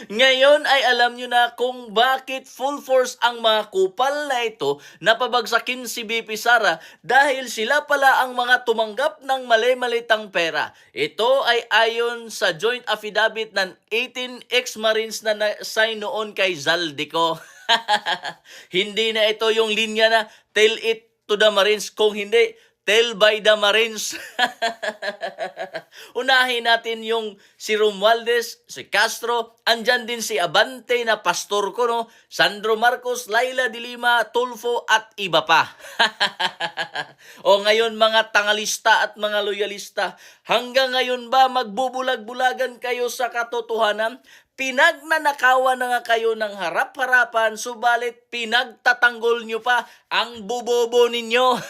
Ngayon ay alam nyo na kung bakit full force ang mga kupal na ito na pabagsakin si BP Sara dahil sila pala ang mga tumanggap ng mali-malitang pera. Ito ay ayon sa joint affidavit ng 18 ex-marines na sign noon kay Zaldico. Hindi na ito yung linya na tell it to the Marines, kung hindi, tell by the Marines. Unahin natin yung si Romualdez, si Castro, andyan din si Abante na pastor ko, no? Sandro Marcos, Laila de Lima, Tulfo at iba pa. O ngayon mga tangalista at mga loyalista, hanggang ngayon ba magbubulag-bulagan kayo sa katotohanan? Pinagnanakawan na nga kayo ng harap-harapan, subalit pinagtatanggol nyo pa ang bubobo ninyo.